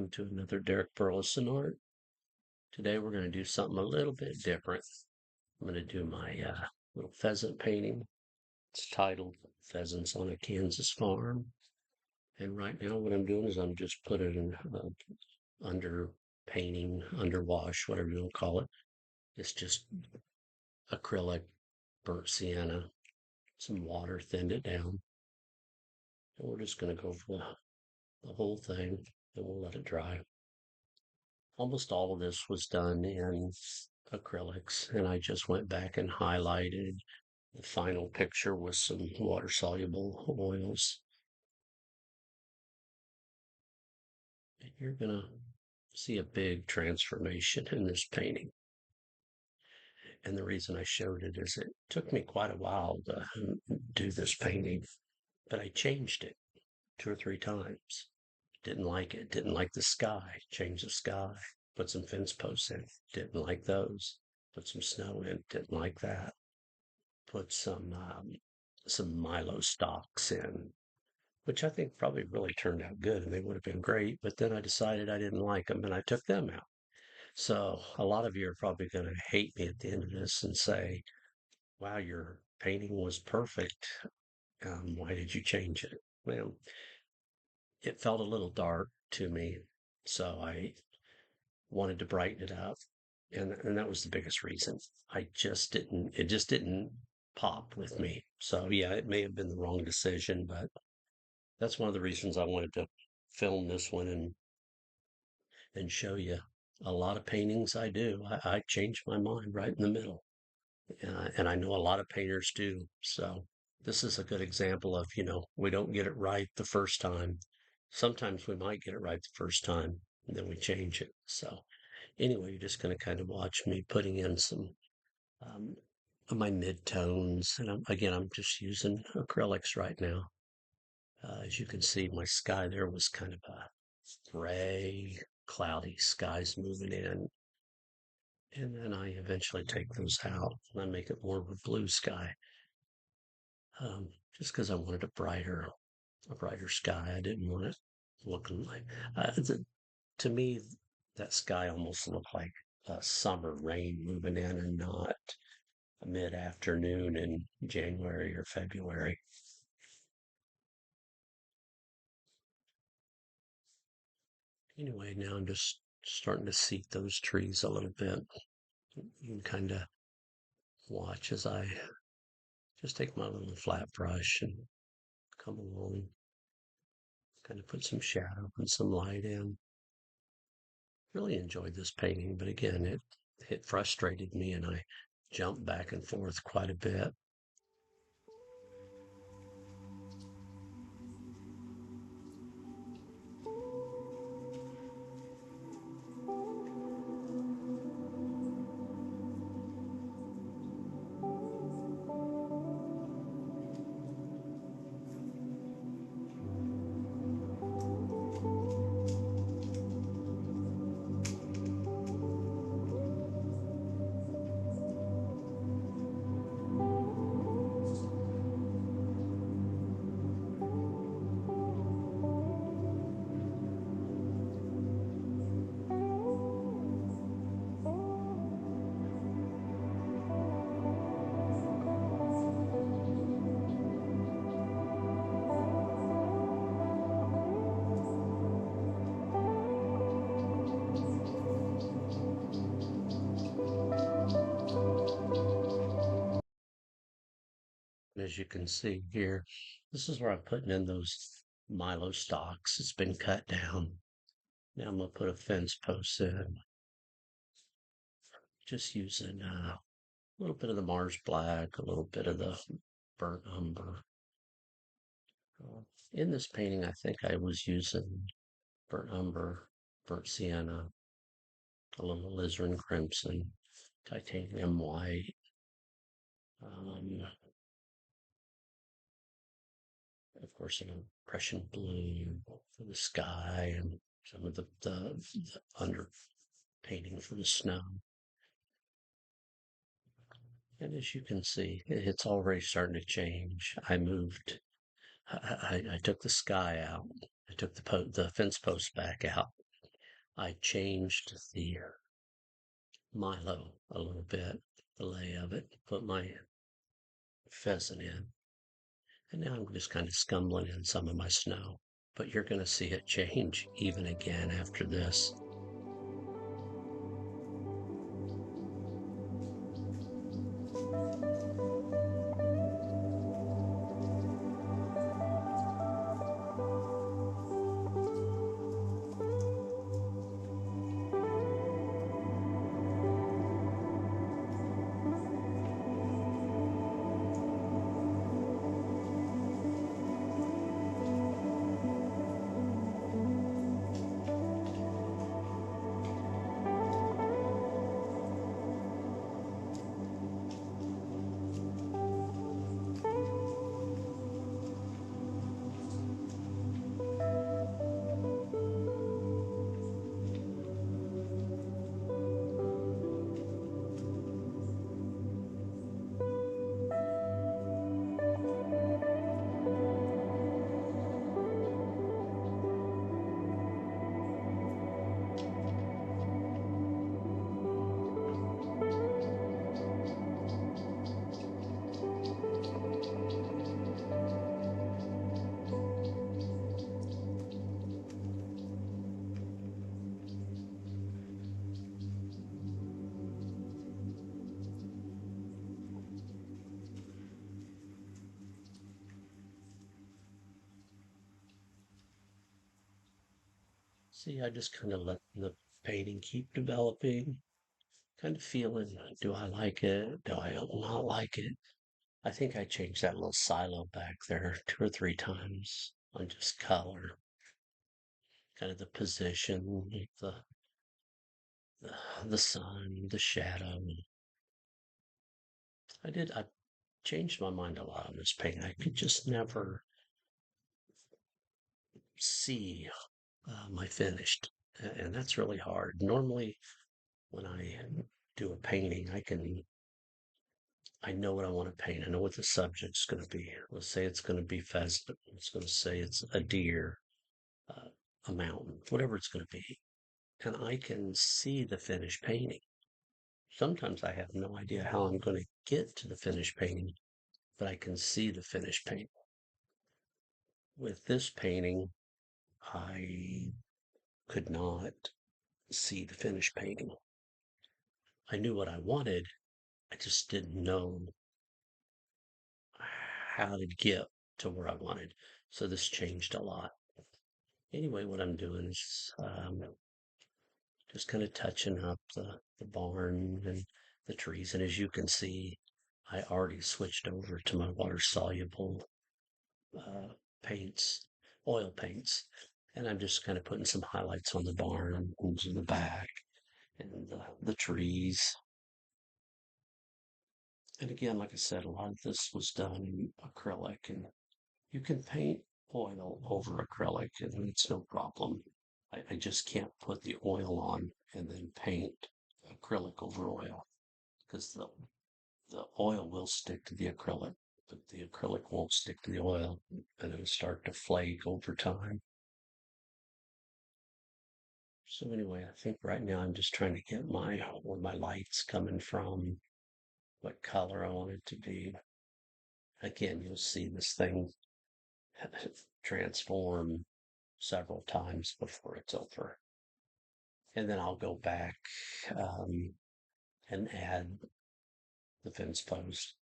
welcome to another Derek Burleson art. Today we're going to do something a little bit different. I'm going to do my little pheasant painting. It's titled Pheasants on a Kansas Farm. And right now what I'm doing is I'm just putting it under painting, under wash, whatever you want to call it. It's just acrylic, burnt sienna, some water, thinned it down. And we're just going to go for the whole thing and we'll let it dry. Almost all of this was done in acrylics, and I just went back and highlighted the final picture with some water-soluble oils. And you're going to see a big transformation in this painting. And the reason I showed it is it took me quite a while to do this painting, but I changed it 2 or 3 times. Didn't like it, didn't like the sky, changed the sky, put some fence posts in, didn't like those, put some snow in, didn't like that, put some Milo stalks in, which I think probably really turned out good and they would have been great, but then I decided I didn't like them and I took them out. So a lot of you are probably going to hate me at the end of this and say, wow, your painting was perfect. Why did you change it? Well, it felt a little dark to me, so I wanted to brighten it up. And that was the biggest reason. It just didn't pop with me. So yeah, it may have been the wrong decision, but that's one of the reasons I wanted to film this one and show you a lot of paintings I do. I change my mind right in the middle. And I know a lot of painters do. So this is a good example of, we don't get it right the first time. Sometimes we might get it right the first time, and then we change it. So anyway, you're just going to kind of watch me putting in some um, of my mid-tones. And I'm just using acrylics right now. As you can see, my sky there was kind of a gray, cloudy skies moving in. And then I eventually take those out and I make it more of a blue sky. Just because I wanted a brighter sky. I didn't want it looking like, to me, that sky almost looked like summer rain moving in and not mid-afternoon in January or February. Anyway, now I'm just starting to seat those trees a little bit. You can kind of watch as I just take my little flat brush and come along, kind of put some shadow and some light in. Really enjoyed this painting, but again, it frustrated me and I jumped back and forth quite a bit. As you can see here, this is where I'm putting in those Milo stalks. It's been cut down. Now I'm going to put a fence post in, just using a little bit of the Mars Black, a little bit of the burnt umber. In this painting, I think I was using burnt umber, burnt sienna, a little alizarin crimson, titanium white, of course, an impression blue for the sky and some of the under painting for the snow. And as you can see, it's already starting to change. I took the sky out. I took the fence post back out. I changed the Milo a little bit, the lay of it, put my pheasant in, and now I'm just kind of scumbling in some of my snow. But you're going to see it change even again after this. See, I just kind of let the painting keep developing, kind of feeling, do I like it? Do I not like it? I think I changed that little silo back there 2 or 3 times on just color, kind of the position, the sun, the shadow. I changed my mind a lot on this paint. I could just never see my finished, and that's really hard. Normally, when I do a painting, I know what I want to paint. I know what the subject's going to be. Let's say it's going to be pheasant. It's going to say it's a deer, uh, a mountain, whatever it's going to be. And I can see the finished painting. Sometimes I have no idea how I'm going to get to the finished painting, but I can see the finished painting. With this painting, I could not see the finished painting. I knew what I wanted. I just didn't know how to get to where I wanted. So this changed a lot. Anyway, what I'm doing is just kind of touching up the barn and the trees. And as you can see, I already switched over to my water soluble uh, paints, oil paints. And I'm just kind of putting some highlights on the barn and in the back and the trees. And again, like I said, a lot of this was done in acrylic, and you can paint oil over acrylic, and it's no problem. I just can't put the oil on and then paint acrylic over oil because the oil will stick to the acrylic, but the acrylic won't stick to the oil and it'll start to flake over time. So anyway, I think right now I'm just trying to get where my light's coming from, what color I want it to be. Again, you'll see this thing transform several times before it's over. And then I'll go back um, and add the fence post.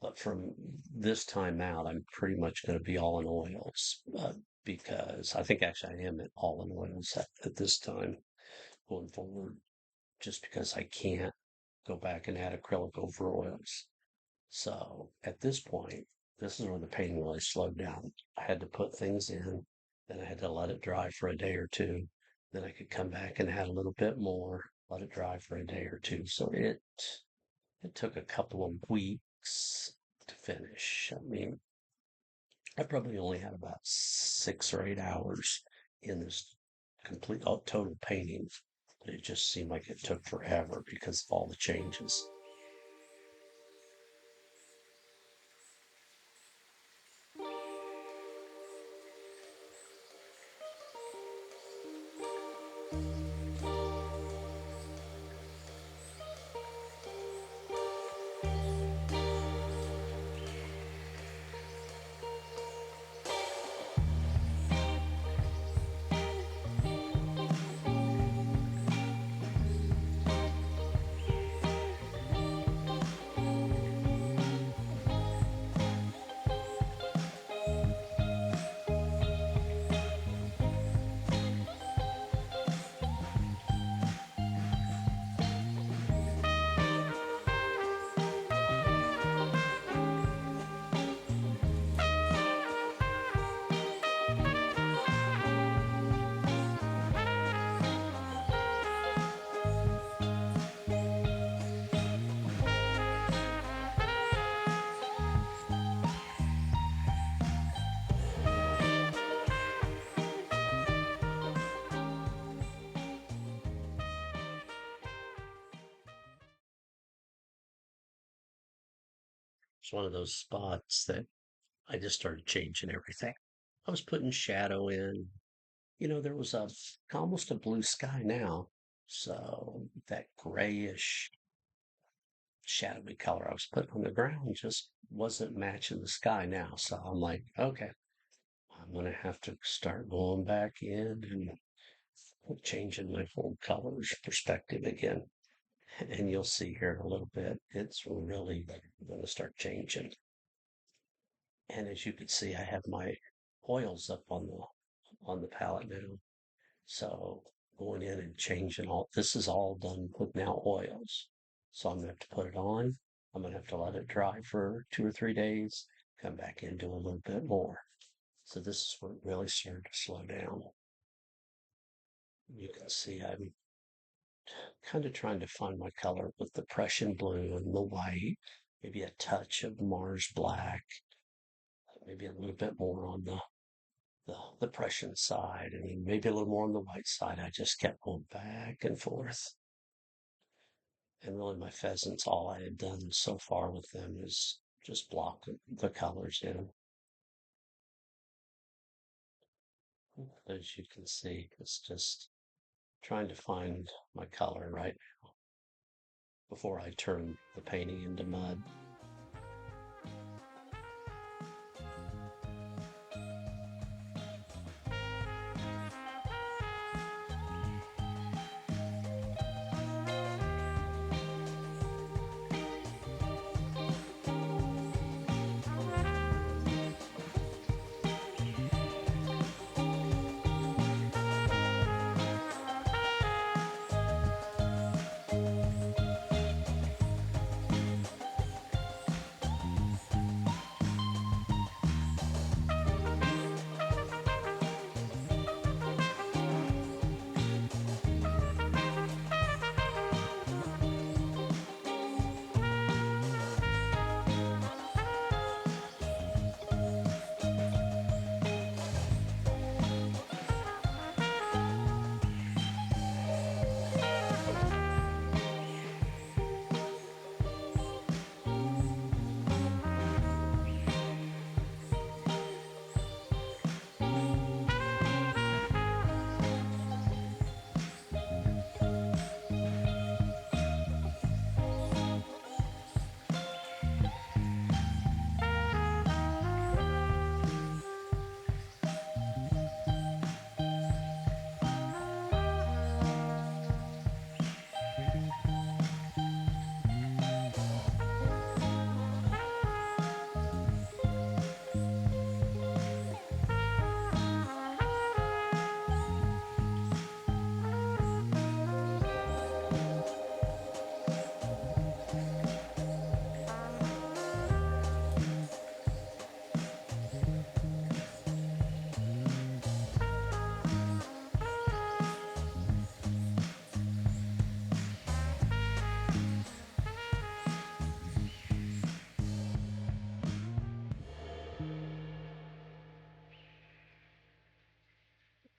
But from this time out, I'm pretty much going to be all in oils because I think actually I am at all in oils at this time going forward, just because I can't go back and add acrylic over oils. So at this point, this is where the painting really slowed down. I had to put things in, then I had to let it dry for a day or two. Then I could come back and add a little bit more, let it dry for a day or two. So it took a couple of weeks to finish. I mean, I probably only had about 6 or 8 hours in this complete total painting, but it just seemed like it took forever because of all the changes. It's one of those spots that I just started changing everything. I was putting shadow in. There was almost a blue sky now. So that grayish shadowy color I was putting on the ground just wasn't matching the sky now. So I'm like, okay, I'm gonna have to start going back in and changing my whole colors perspective again. And you'll see here in a little bit, it's really going to start changing. And as you can see, I have my oils up on the palette now. So going in and changing this is all done with now oils. So I'm gonna have to put it on. I'm gonna have to let it dry for 2 or 3 days, come back in, do a little bit more. So this is where it really started to slow down. You can see I'm kind of trying to find my color with the Prussian blue and the white, maybe a touch of Mars black, maybe a little bit more on the Prussian side, and then maybe a little more on the white side. I just kept going back and forth. And really, my pheasants, all I had done so far with them is just block the colors in. As you can see, it's just trying to find my color right now before I turn the painting into mud.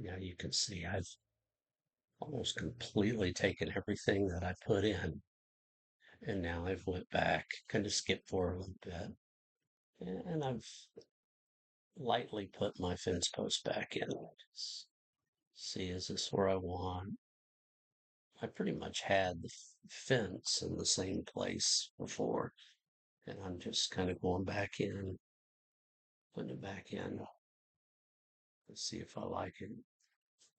Now you can see I've almost completely taken everything that I put in, and now I've went back, kind of skipped forward a little bit, and I've lightly put my fence post back in. See, is this where I want? I pretty much had the fence in the same place before, and I'm just kind of going back in, putting it back in. Let's see if I like it.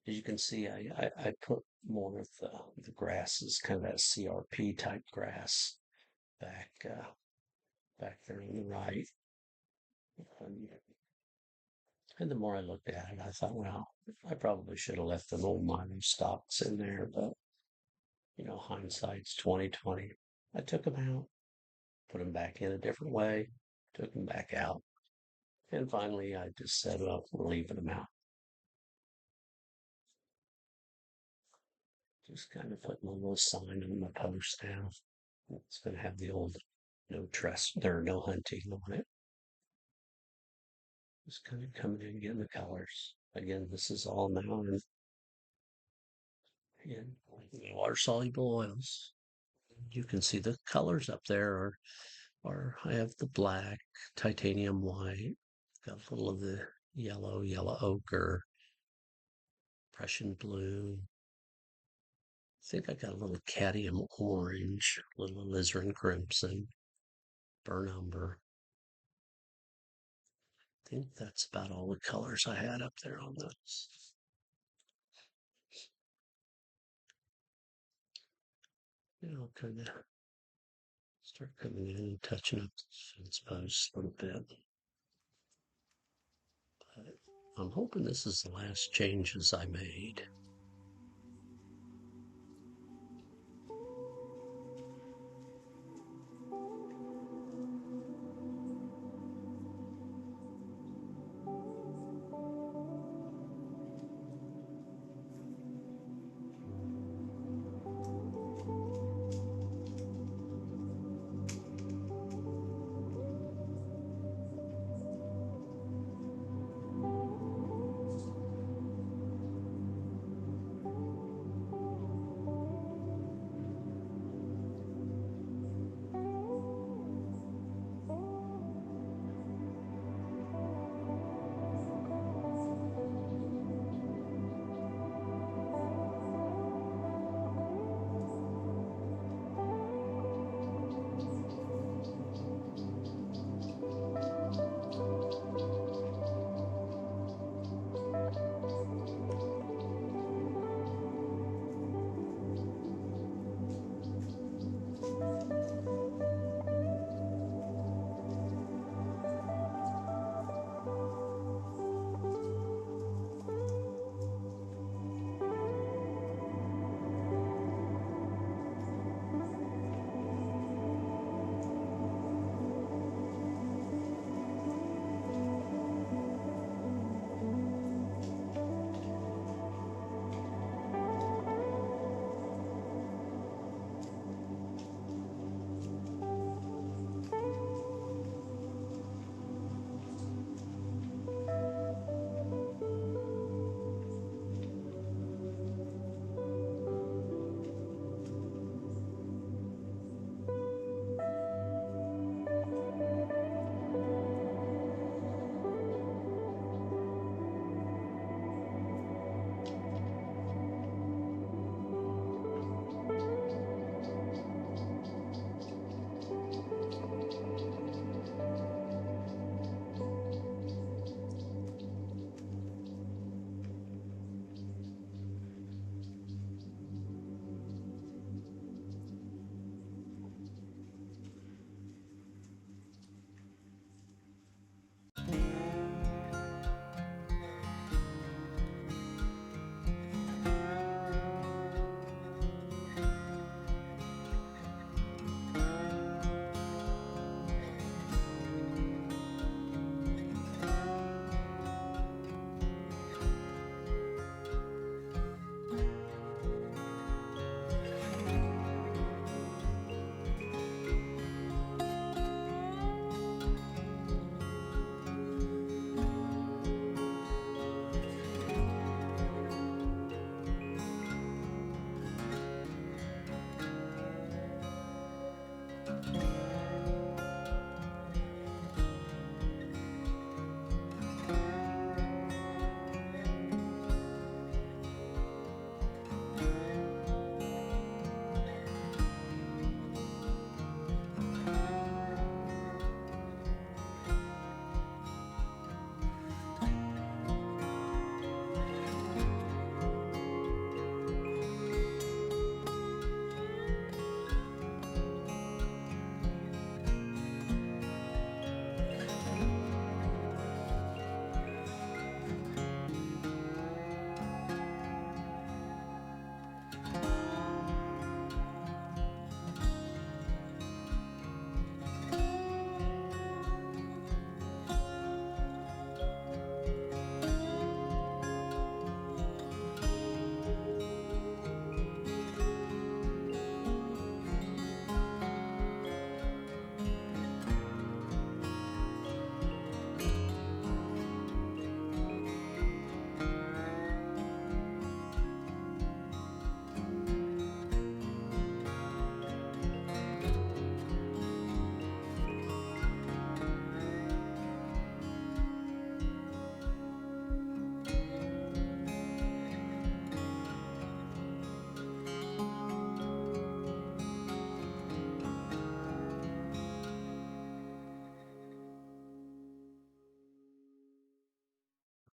As you can see, I put more of the grasses, kind of that CRP type grass back back there on the right. Um, and the more I looked at it, I thought, well, I probably should have left the old minor stalks in there, but hindsight's 2020. I took them out, put them back in a different way, took them back out, and finally I just said, well, we're leaving them out. Just kind of putting a little sign on my post now. It's going to have the old no trust, there no hunting on it. Just kind of coming in, getting the colors. Again, this is all now in water soluble oils. You can see the colors up there are Or I have the black, titanium white, got a little of the yellow ochre, Prussian blue. I think I got a little cadmium orange, a little alizarin crimson, burnt umber. I think that's about all the colors I had up there on those. I'll kind of start coming in and touching up the fence posts a little bit. But I'm hoping this is the last changes I made.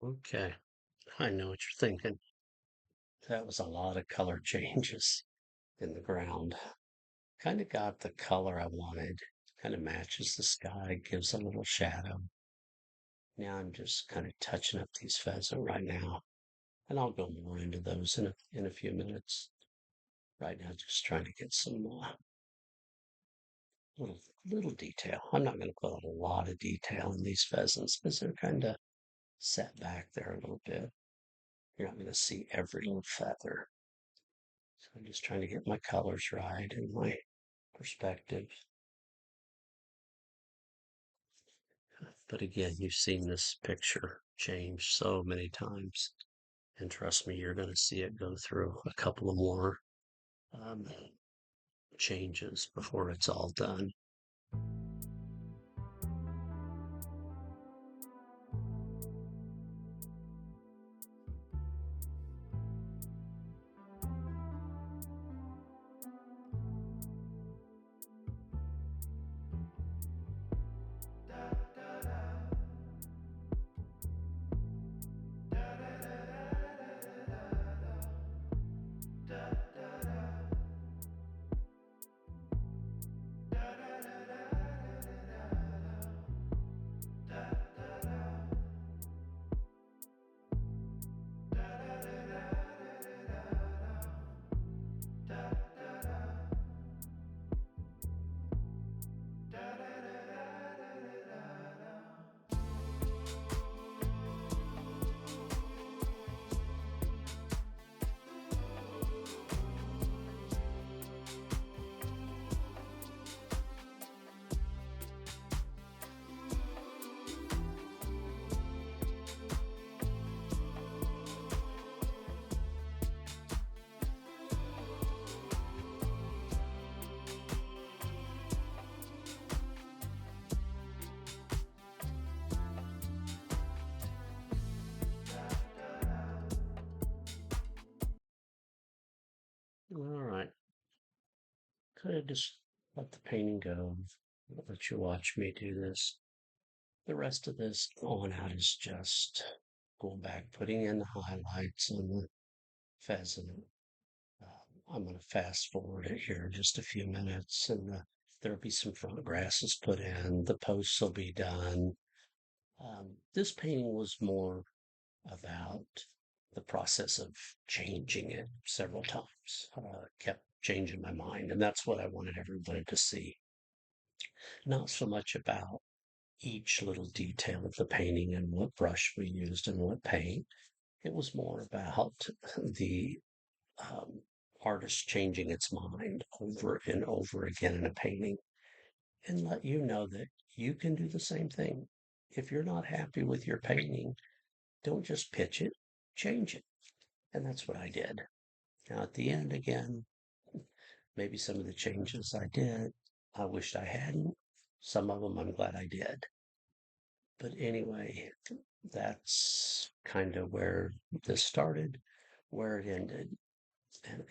Okay, I know what you're thinking. That was a lot of color changes in the ground. Kind of got the color I wanted. Kind of matches the sky, gives a little shadow. Now I'm just kind of touching up these pheasant right now, and I'll go more into those in a few minutes. Right now, just trying to get some little detail. I'm not going to put a lot of detail in these pheasants because they're kind of set back there a little bit. You're not going to see every little feather. So I'm just trying to get my colors right and my perspective. But again, you've seen this picture change so many times. And trust me, you're going to see it go through a couple of more um, changes before it's all done. All right, kind of just let the painting go. I'll let you watch me do this. The rest of this on out is just going back, putting in the highlights on the pheasant. I'm going to fast forward it here just a few minutes, and there'll be some front grasses put in. The posts will be done. This painting was more about the process of changing it several times. Kept changing my mind, and that's what I wanted everybody to see. Not so much about each little detail of the painting and what brush we used and what paint. It was more about the um, artist changing its mind over and over again in a painting and let you know that you can do the same thing. If you're not happy with your painting, don't just pitch it, change it. And that's what I did. Now, at the end, again, maybe some of the changes I did, I wished I hadn't. Some of them I'm glad I did. But anyway, that's kind of where this started, where it ended.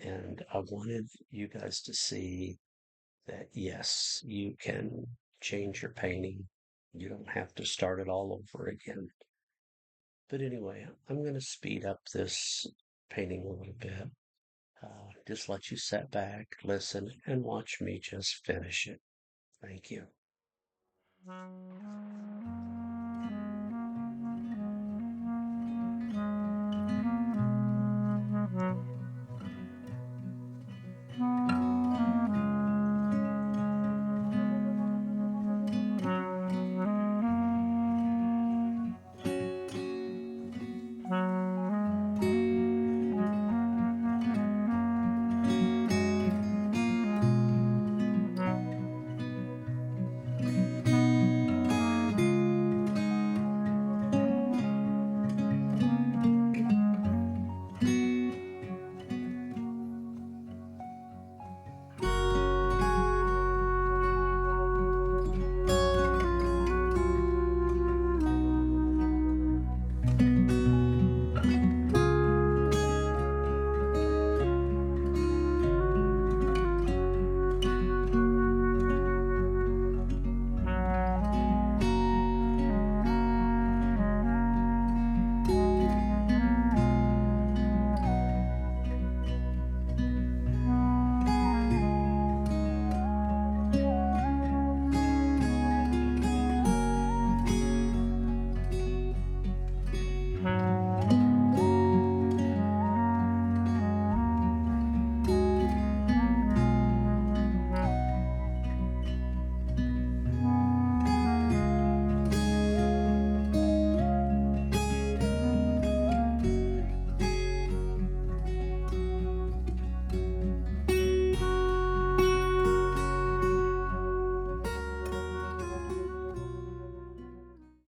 And I wanted you guys to see that, yes, you can change your painting. You don't have to start it all over again. But anyway, I'm going to speed up this painting a little bit. Just let you sit back, listen, and watch me just finish it. Thank you.